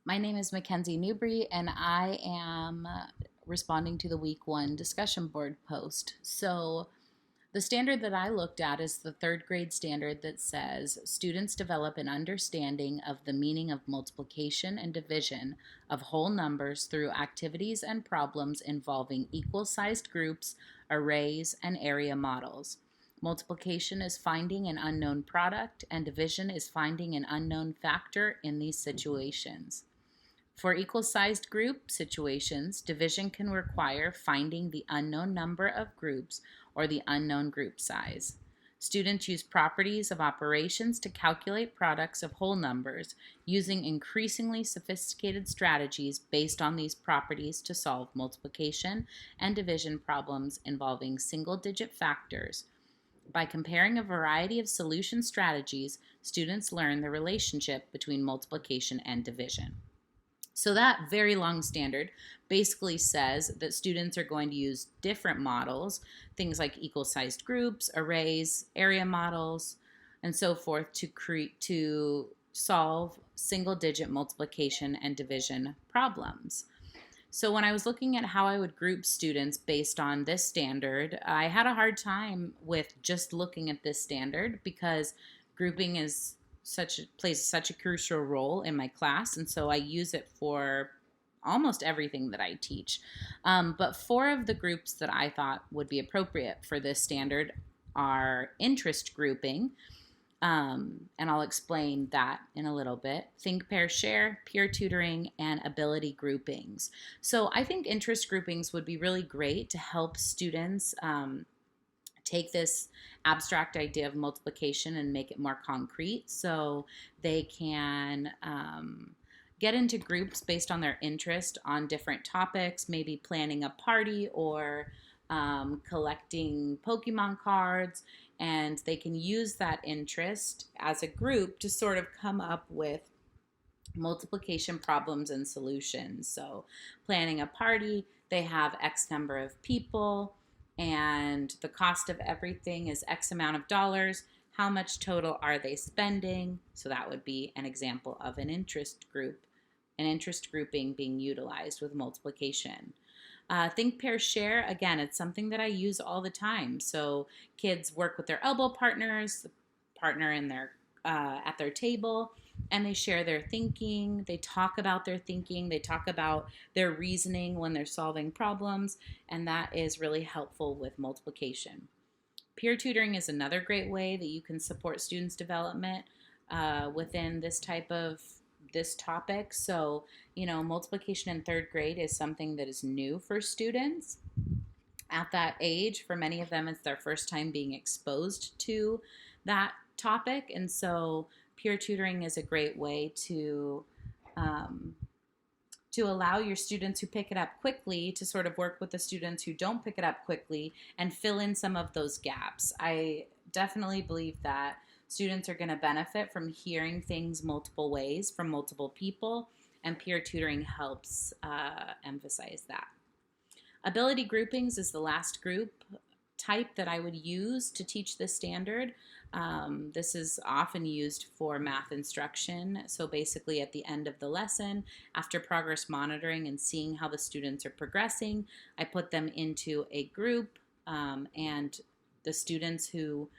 My name is Mackenzie Newbury, and I am responding to the week one discussion board post. So, the standard that I looked at is the third grade standard that says students develop an understanding of the meaning of multiplication and division of whole numbers through activities and problems involving equal sized groups, arrays, and area models. Multiplication is finding an unknown product, and division is finding an unknown factor in these situations. For equal-sized group situations, division can require finding the unknown number of groups or the unknown group size. Students use properties of operations to calculate products of whole numbers, using increasingly sophisticated strategies based on these properties to solve multiplication and division problems involving single-digit factors. By comparing a variety of solution strategies, students learn the relationship between multiplication and division. So that very long standard basically says that students are going to use different models, things like equal-sized groups, arrays, area models, and so forth to solve single-digit multiplication and division problems. So when I was looking at how I would group students based on this standard, I had a hard time with just looking at this standard because grouping is plays such a crucial role in my class, and so I use it for almost everything that I teach. But four of the groups that I thought would be appropriate for this standard are interest grouping, and I'll explain that in a little bit. Think, pair, share, peer tutoring, and ability groupings. So I think interest groupings would be really great to help students take this abstract idea of multiplication and make it more concrete so they can get into groups based on their interest on different topics, maybe planning a party or collecting Pokemon cards, and they can use that interest as a group to sort of come up with multiplication problems and solutions. So, planning a party, they have X number of people, and the cost of everything is X amount of dollars. How much total are they spending? So, that would be an example of an interest grouping being utilized with multiplication. Think, pair, share. Again, it's something that I use all the time. So kids work with their elbow partners, the partner in their at their table, and they share their thinking. They talk about their thinking. They talk about their reasoning when they're solving problems, and that is really helpful with multiplication. Peer tutoring is another great way that you can support students' development within this topic. So, multiplication in third grade is something that is new for students. At that age, for many of them, it's their first time being exposed to that topic. And so, peer tutoring is a great way to allow your students who pick it up quickly to sort of work with the students who don't pick it up quickly and fill in some of those gaps. I definitely believe that students are going to benefit from hearing things multiple ways from multiple people, and peer tutoring helps emphasize that. Ability groupings is the last group type that I would use to teach this standard. This is often used for math instruction. So basically at the end of the lesson, after progress monitoring and seeing how the students are progressing, I put them into a group, and the students who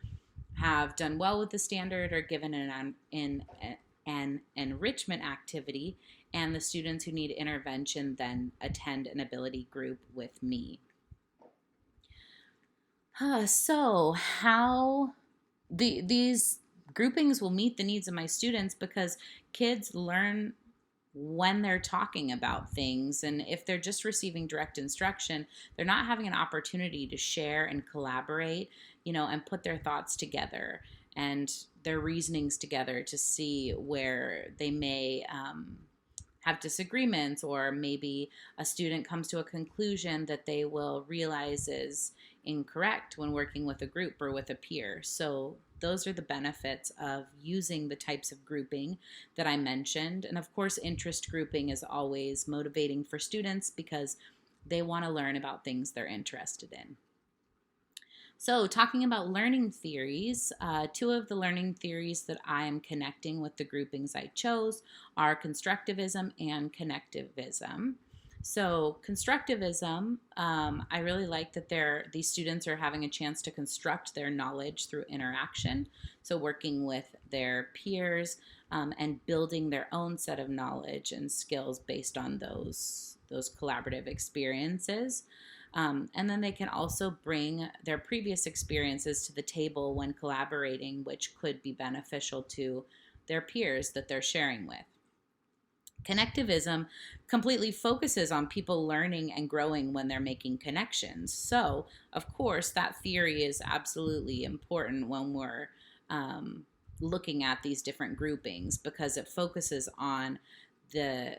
have done well with the standard are given an enrichment activity, and the students who need intervention then attend an ability group with me. So how these groupings will meet the needs of my students because kids learn when they're talking about things, and if they're just receiving direct instruction, they're not having an opportunity to share and collaborate, and put their thoughts together and their reasonings together to see where they may have disagreements, or maybe a student comes to a conclusion that they will realize is incorrect when working with a group or with a peer. So those are the benefits of using the types of grouping that I mentioned. And of course, interest grouping is always motivating for students because they want to learn about things they're interested in. So, talking about learning theories, two of the learning theories that I am connecting with the groupings I chose are constructivism and connectivism. So, constructivism, I really like that these students are having a chance to construct their knowledge through interaction. So, working with their peers and building their own set of knowledge and skills based on those collaborative experiences. And then they can also bring their previous experiences to the table when collaborating, which could be beneficial to their peers that they're sharing with. Connectivism completely focuses on people learning and growing when they're making connections. So, of course, that theory is absolutely important when we're looking at these different groupings because it focuses on the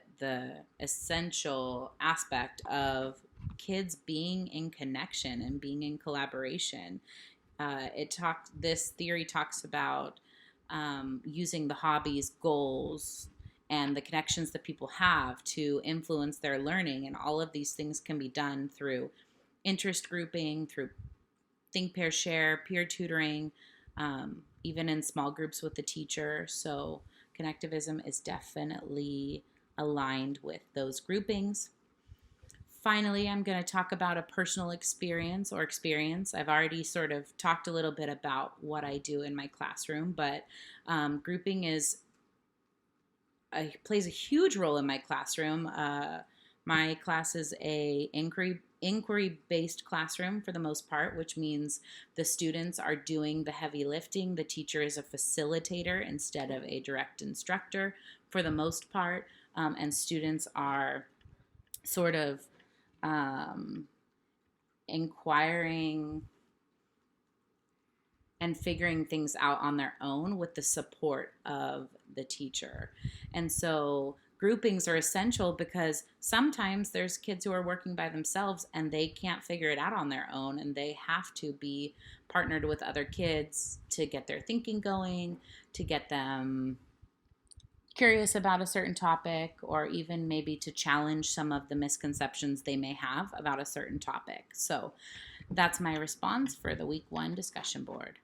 essential aspect of kids being in connection and being in collaboration. This theory talks about using the hobbies, goals, and the connections that people have to influence their learning, and all of these things can be done through interest grouping, through think, pair, share, peer tutoring, even in small groups with the teacher. So connectivism is definitely aligned with those groupings. Finally, I'm going to talk about a personal experience or experience. I've already sort of talked a little bit about what I do in my classroom, but grouping plays a huge role in my classroom. My class is a inquiry-based classroom for the most part, which means the students are doing the heavy lifting. The teacher is a facilitator instead of a direct instructor for the most part, and students are sort of inquiring and figuring things out on their own with the support of the teacher. And so groupings are essential because sometimes there's kids who are working by themselves and they can't figure it out on their own, and they have to be partnered with other kids to get their thinking going, to get them curious about a certain topic, or even maybe to challenge some of the misconceptions they may have about a certain topic. So that's my response for the week 1 discussion board.